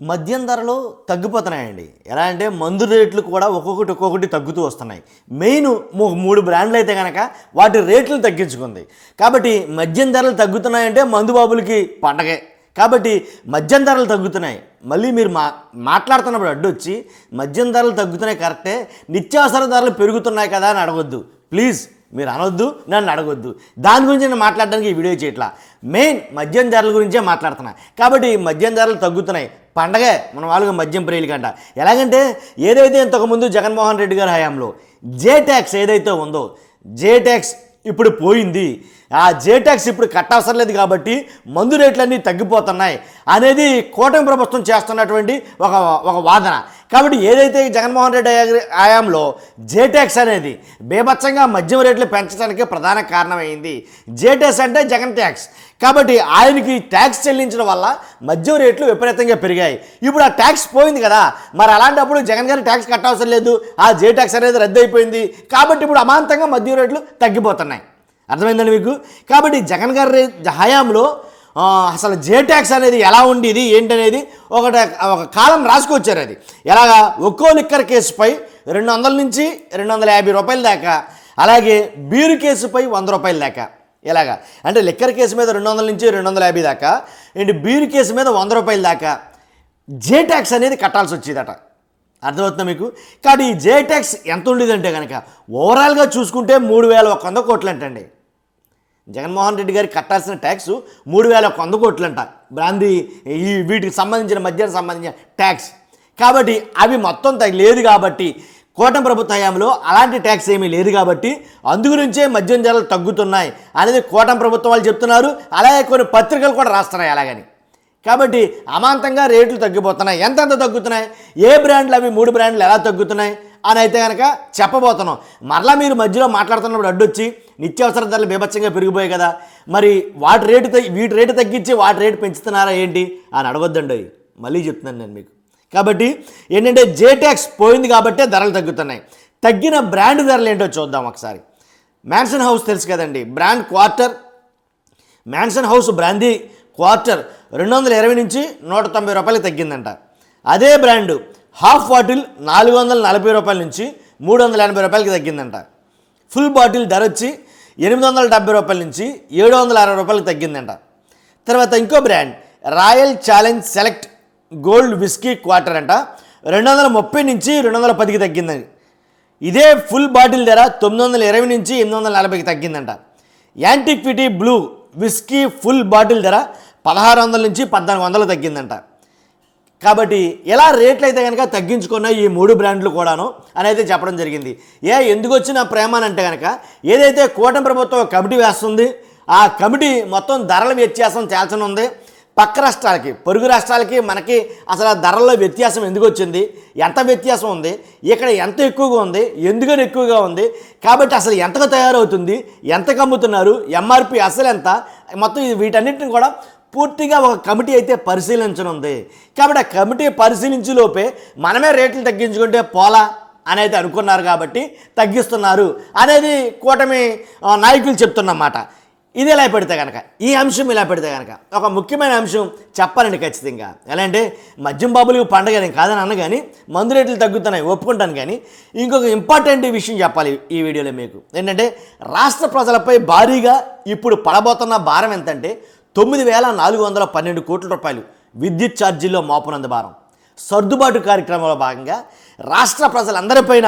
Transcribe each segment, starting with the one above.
మద్యం ధరలు తగ్గిపోతున్నాయండి. ఎలా అంటే మందు రేట్లు కూడా ఒక్కొక్కటి తగ్గుతూ వస్తున్నాయి. మెయిన్ 3 బ్రాండ్లు అయితే కనుక వాటి రేట్లు తగ్గించుకుంది. కాబట్టి మద్యం ధరలు తగ్గుతున్నాయంటే మందు బాబులకి పండగే. కాబట్టి మద్యం ధరలు తగ్గుతున్నాయి. మళ్ళీ మీరు మాట్లాడుతున్నప్పుడు అడ్డొచ్చి మద్యం ధరలు తగ్గుతున్నాయి కరెక్టే, నిత్యావసర ధరలు పెరుగుతున్నాయి కదా అని అడగొద్దు ప్లీజ్. మీరు అనొద్దు, నన్ను అడగొద్దు. దాని గురించి నేను మాట్లాడడానికి ఈ వీడియో చేయట్లా. మెయిన్ మద్యం ధరల గురించే మాట్లాడుతున్నా. కాబట్టి మద్యం ధరలు తగ్గుతున్నాయి, పండగే మన వాళ్ళకి మద్యం ప్రియుల కంట. ఎలాగంటే ఏదైతే ఇంతకుముందు జగన్మోహన్ రెడ్డి గారి హయాంలో జే ట్యాక్స్ ఏదైతే ఉందో, జే ట్యాక్స్ ఇప్పుడు పోయింది. ఆ జే ట్యాక్స్ ఇప్పుడు కట్టవసరం లేదు కాబట్టి మందు రేట్లన్నీ తగ్గిపోతున్నాయి అనేది కూటమి ప్రభుత్వం చేస్తున్నటువంటి ఒక వాదన. కాబట్టి ఏదైతే జగన్మోహన్ రెడ్డి హయాంలో జే ట్యాక్స్ అనేది బేభత్సంగా మద్యం రేట్లు పెంచడానికి ప్రధాన కారణమైంది. జే ట్యాక్స్ అంటే జగన్ ట్యాక్స్. కాబట్టి ఆయనకి ట్యాక్స్ చెల్లించడం వల్ల మద్యం రేట్లు విపరీతంగా పెరిగాయి. ఇప్పుడు ఆ ట్యాక్స్ పోయింది కదా, మరి అలాంటప్పుడు జగన్ గారి ట్యాక్స్ కట్టవసరం లేదు, ఆ జే ట్యాక్స్ అనేది రద్దు అయిపోయింది. కాబట్టి ఇప్పుడు అమాంతంగా మద్యం రేట్లు తగ్గిపోతున్నాయి. అర్థమైందండి మీకు? కాబట్టి జగన్ గారి హయాంలో అసలు జే ట్యాక్స్ అనేది ఎలా ఉండేది ఏంటనేది ఒక కాలం రాసుకొచ్చారు. అది ఎలాగా, ఒక్కో లిక్కర్ కేసుపై 200 నుంచి 250 రూపాయల దాకా, అలాగే బీరు కేసుపై 100 రూపాయల దాకా. ఎలాగా అంటే లిక్కర్ కేసు మీద 200 నుంచి 250 దాకా, ఏంటి బీరు కేసు మీద 100 రూపాయల దాకా జే ట్యాక్స్ అనేది కట్టాల్సి వచ్చేదట. అర్థమవుతుందా మీకు? కాబట్టి ఈ జే ట్యాక్స్ ఎంత ఉండేదంటే కనుక ఓవరాల్గా చూసుకుంటే 3100 కోట్లు అంటండి. జగన్మోహన్ రెడ్డి గారికి కట్టాల్సిన ట్యాక్స్ 3100 కోట్లు అంట, బ్రాందీ వీటికి సంబంధించిన మద్యానికి సంబంధించిన ట్యాక్స్. కాబట్టి అవి మొత్తం లేదు కాబట్టి కూటమి ప్రభుత్వ హయాంలో అలాంటి ట్యాక్స్ ఏమీ లేదు కాబట్టి అందుగురించే మద్యం ధరలు తగ్గుతున్నాయి అనేది కూటమి ప్రభుత్వం వాళ్ళు చెప్తున్నారు. అలాగే కొన్ని పత్రికలు కూడా రాస్తున్నాయి అలాగని. కాబట్టి అమాంతంగా రేట్లు తగ్గిపోతున్నాయి. ఎంతెంత తగ్గుతున్నాయి, ఏ బ్రాండ్లు, అవి 3 బ్రాండ్లు ఎలా తగ్గుతున్నాయి అని అయితే కనుక చెప్పబోతున్నాం. మరలా మీరు మధ్యలో మాట్లాడుతున్నప్పుడు అడ్డొచ్చి నిత్యావసర ధరలు బీభత్సంగా పెరిగిపోయాయి కదా, మరి వీటి రేటు తగ్గించి వాటి రేటు పెంచుతున్నారా ఏంటి అని అడగొద్దండి. మళ్ళీ చెప్తున్నాను నేను మీకు. కాబట్టి ఏంటంటే జే ట్యాక్స్ పోయింది కాబట్టే ధరలు తగ్గుతున్నాయి. తగ్గిన బ్రాండ్ ధరలు ఏంటో చూద్దాం ఒకసారి. మ్యాన్సన్ హౌస్ తెలుసు కదండి, brand quarter. Mansion house brandy quarter 220 నుంచి 190 రూపాయలకి తగ్గిందంట. అదే బ్రాండు హాఫ్ బాటిల్ 440 రూపాయల నుంచి 380 రూపాయలకి తగ్గిందంట. ఫుల్ బాటిల్ ధర వచ్చి 870 రూపాయల నుంచి 760 రూపాయలకి తగ్గిందంట. తర్వాత ఇంకో brand royal challenge select gold whisky quarter అంట 230 నుంచి 210కి తగ్గిందండి. ఇదే ఫుల్ బాటిల్ ధర 920 నుంచి 840కి తగ్గిందంట. Antiquity blue whisky full bottle ధర 1600 నుంచి 1400 తగ్గిందంట. కాబట్టి ఎలా రేట్లు అయితే కనుక తగ్గించుకున్న ఈ 3 బ్రాండ్లు కూడాను అని అయితే చెప్పడం జరిగింది. ఎందుకు వచ్చిన ప్రేమ అని అంటే కనుక ఏదైతే కూటమి ప్రభుత్వం కమిటీ వేస్తుంది, ఆ కమిటీ మొత్తం ధరల వ్యత్యాసం తేల్చనుంది. పక్క రాష్ట్రాలకి, పొరుగు రాష్ట్రాలకి మనకి అసలు ధరల్లో వ్యత్యాసం ఎందుకు వచ్చింది, ఎంత వ్యత్యాసం ఉంది, ఇక్కడ ఎంత ఎక్కువగా ఉంది, ఎందుకని ఎక్కువగా ఉంది, కాబట్టి అసలు ఎంతగా తయారవుతుంది, ఎంతకు అమ్ముతున్నారు, ఎంఆర్పి అసలు ఎంత, మొత్తం వీటన్నిటిని కూడా పూర్తిగా ఒక కమిటీ అయితే పరిశీలించనుంది. కాబట్టి ఆ కమిటీ పరిశీలించేలోపే మనమే రేట్లు తగ్గించుకుంటే పోలా అని అయితే అనుకున్నారు కాబట్టి తగ్గిస్తున్నారు అనేది కూటమి నాయకులు చెప్తున్నమాట. ఇది ఎలా పెడితే కనుక, ఈ అంశం ఇలా పెడితే కనుక ఒక ముఖ్యమైన అంశం చెప్పాలండి ఖచ్చితంగా. ఎలా అంటే మద్యం బాబులకు పండగ కాదని అన్న కానీ మందు రేట్లు తగ్గుతున్నాయి ఒప్పుకుంటాను, కానీ ఇంకొక ఇంపార్టెంట్ విషయం చెప్పాలి ఈ వీడియోలో మీకు. ఏంటంటే రాష్ట్ర ప్రజలపై భారీగా ఇప్పుడు పడబోతున్న భారం ఎంతంటే 9,412 కోట్ల రూపాయలు విద్యుత్ ఛార్జీల్లో మోపనందు భారం. సర్దుబాటు కార్యక్రమంలో భాగంగా రాష్ట్ర ప్రజలందరిపైన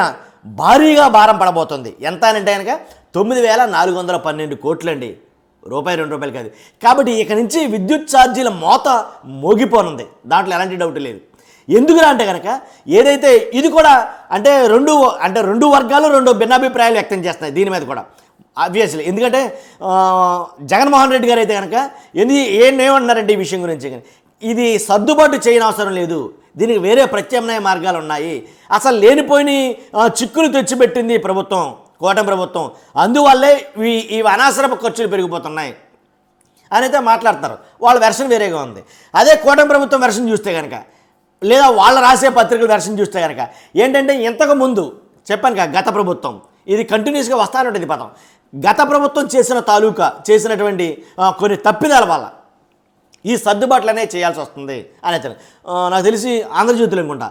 భారీగా భారం పడబోతుంది. ఎంత అంటే కనుక 9,412 కోట్లండి, రూపాయి 2 రూపాయలు కాదు. కాబట్టి ఇక నుంచి విద్యుత్ ఛార్జీల మోత మోగిపోనుంది, దాంట్లో ఎలాంటి డౌట్ లేదు. ఎందుకురా అంటే కనుక ఏదైతే ఇది కూడా అంటే రెండు వర్గాలు 2 భిన్నాభిప్రాయాలు వ్యక్తం చేస్తున్నాయి దీని మీద కూడా ఆబ్వియస్లీ. ఎందుకంటే జగన్మోహన్ రెడ్డి గారు అయితే కనుక ఏమంటున్నారంటే ఈ విషయం గురించి, ఇది సర్దుబాటు చేయని అవసరం లేదు, దీనికి వేరే ప్రత్యామ్నాయ మార్గాలు ఉన్నాయి, అసలు లేనిపోయిన చిక్కులు తెచ్చిపెట్టింది ప్రభుత్వం, కూటమి ప్రభుత్వం, అందువల్లే ఈ అనవసరపు ఖర్చులు పెరిగిపోతున్నాయి అని అయితే మాట్లాడుతున్నారు. వాళ్ళ వెర్షన్ వేరేగా ఉంది. అదే కూటమి ప్రభుత్వం వెర్షన్ చూస్తే కనుక, లేదా వాళ్ళు రాసే పత్రికల వెర్షన్ చూస్తే కనుక ఏంటంటే ఇంతకు ముందు చెప్పాను కదా, గత ప్రభుత్వం, ఇది కంటిన్యూస్గా వస్తానంటుంది పదం, గత ప్రభుత్వం చేసినటువంటి కొన్ని తప్పిదాల వల్ల ఈ సర్దుబాట్లు అనేవి చేయాల్సి వస్తుంది అని అతను నాకు తెలిసి ఆంధ్రజ్యోతిలో అనుకుంటా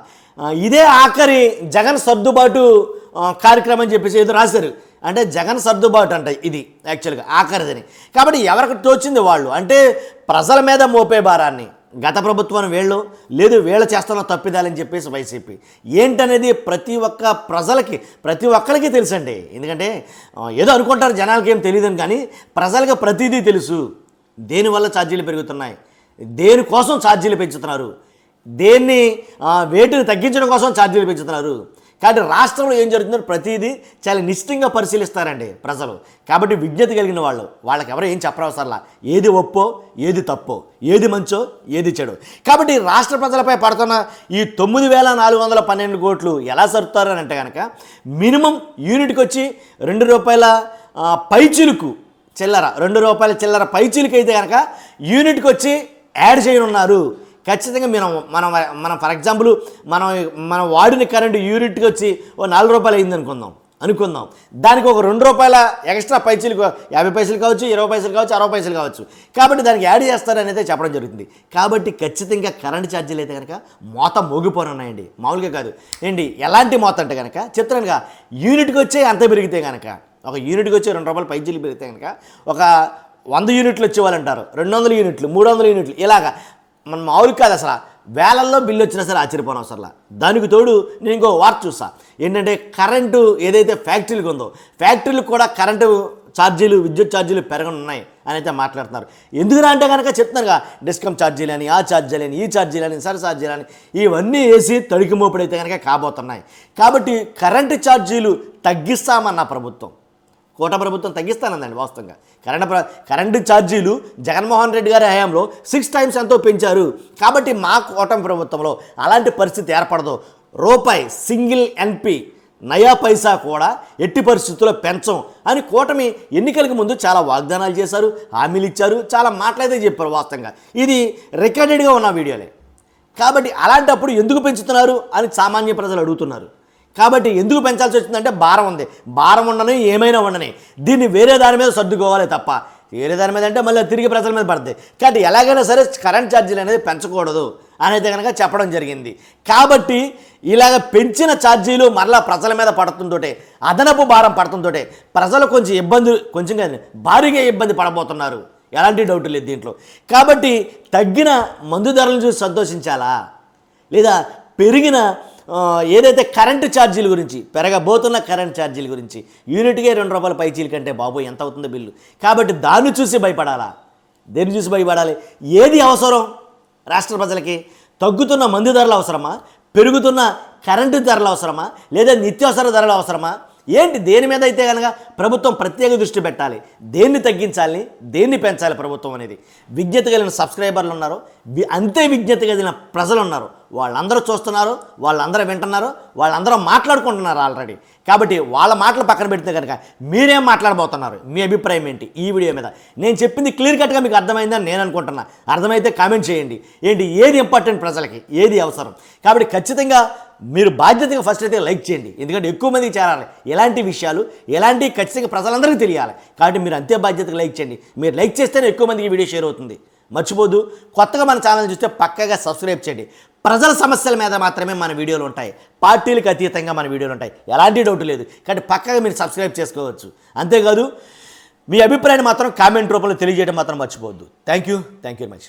ఇదే ఆఖరి జగన్ సర్దుబాటు కార్యక్రమం అని చెప్పేసి ఏదో రాశారు. అంటే జగన్ సర్దుబాటు అంట ఇది యాక్చువల్గా ఆఖరిదని. కాబట్టి ఎవరికి తోచింది వాళ్ళు, అంటే ప్రజల మీద మోపే భారాన్ని గత ప్రభుత్వం వీళ్ళు లేదు వీళ్ళ చేస్తున్న తప్పిదాలని చెప్పేసి వైసీపీ ఏంటనేది ప్రతి ఒక్కరికి తెలుసండి. ఎందుకంటే ఏదో అనుకుంటారు జనాలకి ఏం తెలియదని, కానీ ప్రజలకు ప్రతిదీ తెలుసు. దేనివల్ల ఛార్జీలు పెరుగుతున్నాయి, దేనికోసం ఛార్జీలు పెంచుతున్నారు, దేన్ని వేటిని తగ్గించడం కోసం ఛార్జీలు పెంచుతున్నారు. కాబట్టి రాష్ట్రంలో ఏం జరుగుతుందో ప్రతిదీ చాలా నిశ్చితంగా పరిశీలిస్తారండి ప్రజలు. కాబట్టి విజ్ఞత కలిగిన వాళ్ళకి ఎవరు ఏం చెప్పనవసరంలా, ఏది ఒప్పో ఏది తప్పో, ఏది మంచో ఏది చెడు. కాబట్టి రాష్ట్ర ప్రజలపై పడుతున్న ఈ 9,412 కోట్లు ఎలా సరుతారు అని అంటే కనుక మినిమం యూనిట్కి వచ్చి ₹2 పైచిలుకు చిల్లర, ₹2 చిల్లర పైచిలుకు అయితే కనుక యూనిట్కి వచ్చి యాడ్ చేయనున్నారు. ఖచ్చితంగా మనం ఫర్ ఎగ్జాంపుల్ మనం వాడిన కరెంటు యూనిట్కి వచ్చి ₹4 అయింది అనుకుందాం. దానికి ఒక ₹2 ఎక్స్ట్రా పైసలు 50 పైసలు కావచ్చు, 20 పైసలు కావచ్చు, 60 పైసలు కావచ్చు. కాబట్టి దానికి యాడ్ చేస్తారని అయితే చెప్పడం జరుగుతుంది. కాబట్టి ఖచ్చితంగా కరెంటు ఛార్జీలు అయితే కనుక మోత మోగిపోనున్నాయండి, మామూలుగా కాదు ఏంటి. ఎలాంటి మోత అంటే కనుక చెప్తానుగా, యూనిట్కి వచ్చే అంత పెరిగితే కనుక, ఒక యూనిట్కి వచ్చి ₹2 పైసలు పెరిగితే కనుక ఒక 100 యూనిట్లు వచ్చేవాళ్ళంటారు, 200 యూనిట్లు, 300 యూనిట్లు, ఇలాగా మనం మామూలు కాదు అసలు. వేలల్లో బిల్లు వచ్చినా సరే ఆశ్చర్యపోను అసలు. దానికి తోడు నేను ఇంకో వార్త చూసా ఏంటంటే, కరెంటు ఏదైతే ఫ్యాక్టరీలకు ఉందో ఫ్యాక్టరీలకు కూడా కరెంటు ఛార్జీలు, విద్యుత్ ఛార్జీలు పెరగనున్నాయి అని అయితే మాట్లాడుతున్నారు. ఎందుకురా అంటే కనుక చెప్తున్నారుగా, డిస్కమ్ ఛార్జీలు అని, ఆ ఛార్జీలు అని, ఈ ఛార్జీలు అని, సర్ ఛార్జీలు అని, ఇవన్నీ వేసి తడికి మోపుడైతే కనుక కాబోతున్నాయి. కాబట్టి కరెంటు ఛార్జీలు తగ్గిస్తామన్న ప్రభుత్వం, కోట ప్రభుత్వం తగ్గిస్తానందండి వాస్తవంగా. కరెంటు ఛార్జీలు జగన్మోహన్ రెడ్డి గారి హయాంలో 6 times ఎంతో పెంచారు. కాబట్టి మా కోటమి ప్రభుత్వంలో అలాంటి పరిస్థితి ఏర్పడదు. రూపాయి సింగిల్ NP నయా పైసా కూడా ఎట్టి పరిస్థితుల్లో పెంచం అని కూటమి ఎన్నికలకు ముందు చాలా వాగ్దానాలు చేశారు, హామీలు ఇచ్చారు, చాలా మాటలైతే చెప్పారు వాస్తవంగా. ఇది రికార్డెడ్గా ఉన్న వీడియోలే. కాబట్టి అలాంటప్పుడు ఎందుకు పెంచుతున్నారు అని సామాన్య ప్రజలు అడుగుతున్నారు. కాబట్టి ఎందుకు పెంచాల్సి వచ్చిందంటే భారం ఉంది, భారం ఉండని ఏమైనా ఉండని, దీన్ని వేరే దాని మీద సర్దుకోవాలి తప్ప వేరే దాని మీద అంటే మళ్ళీ తిరిగి ప్రజల మీద పడతాయి. కాబట్టి ఎలాగైనా సరే కరెంట్ ఛార్జీలు అనేది పెంచకూడదు అనేది కనుక చెప్పడం జరిగింది. కాబట్టి ఇలాగ పెంచిన ఛార్జీలు మరలా ప్రజల మీద పడుతుందోటే, అదనపు భారం పడుతుందోటే ప్రజలు కొంచెం భారీగా ఇబ్బంది పడబోతున్నారు, ఎలాంటి డౌట్ లేదు దీంట్లో. కాబట్టి తగ్గిన మందు ధరలను చూసి సంతోషించాలా, లేదా పెరిగిన ఏదైతే కరెంటు ఛార్జీల గురించి, పెరగబోతున్న కరెంట్ ఛార్జీల గురించి, యూనిట్కే ₹2 పైచీల కంటే బాబు ఎంత అవుతుందో బిల్లు. కాబట్టి దాన్ని చూసి భయపడాలా, దేన్ని చూసి భయపడాలి? ఏది అవసరం రాష్ట్ర ప్రజలకి? తగ్గుతున్న మందు ధరలు అవసరమా, పెరుగుతున్న కరెంటు ధరలు అవసరమా, లేదా నిత్యావసర ధరలు అవసరమా? ఏంటి దేని మీద అయితే కనుక ప్రభుత్వం ప్రత్యేక దృష్టి పెట్టాలి, దేన్ని తగ్గించాలి, దేన్ని పెంచాలి ప్రభుత్వం అనేది. విజ్ఞత కలిగిన సబ్స్క్రైబర్లు ఉన్నారు, అంతే విజ్ఞత కలిగిన ప్రజలు ఉన్నారు. వాళ్ళందరూ చూస్తున్నారు, వాళ్ళందరూ వింటున్నారు, వాళ్ళందరూ మాట్లాడుకుంటున్నారు ఆల్రెడీ. కాబట్టి వాళ్ళ మాటలు పక్కన పెడితే కనుక మీరేం మాట్లాడబోతున్నారు, మీ అభిప్రాయం ఏంటి ఈ వీడియో మీద? నేను చెప్పింది క్లియర్ కట్గా మీకు అర్థమైందని నేను అనుకుంటున్నా. అర్థమైతే కామెంట్ చేయండి. ఏది ఇంపార్టెంట్ ప్రజలకి, ఏది అవసరం. కాబట్టి ఖచ్చితంగా మీరు బాధ్యతగా ఫస్ట్ అయితే లైక్ చేయండి, ఎందుకంటే ఎక్కువ మందికి చేరాలి ఎలాంటి విషయాలు, ఖచ్చితంగా ప్రజలందరికీ తెలియాలి. కాబట్టి మీరు అంతే బాధ్యతగా లైక్ చేయండి. మీరు లైక్ చేస్తేనే ఎక్కువ మందికి వీడియో షేర్ అవుతుంది. మర్చిపోదు, కొత్తగా మన ఛానల్ చూస్తే పక్కగా సబ్స్క్రైబ్ చేయండి. ప్రజల సమస్యల మీద మాత్రమే మన వీడియోలు ఉంటాయి, పార్టీలకు అతీతంగా మన వీడియోలు ఉంటాయి, ఎలాంటి డౌట్ లేదు. కాబట్టి పక్కగా మీరు సబ్స్క్రైబ్ చేసుకోవచ్చు. అంతేకాదు మీ అభిప్రాయాన్ని మాత్రం కామెంట్ రూపంలో తెలియజేయడం మాత్రం మర్చిపోవద్దు. Thank you very much.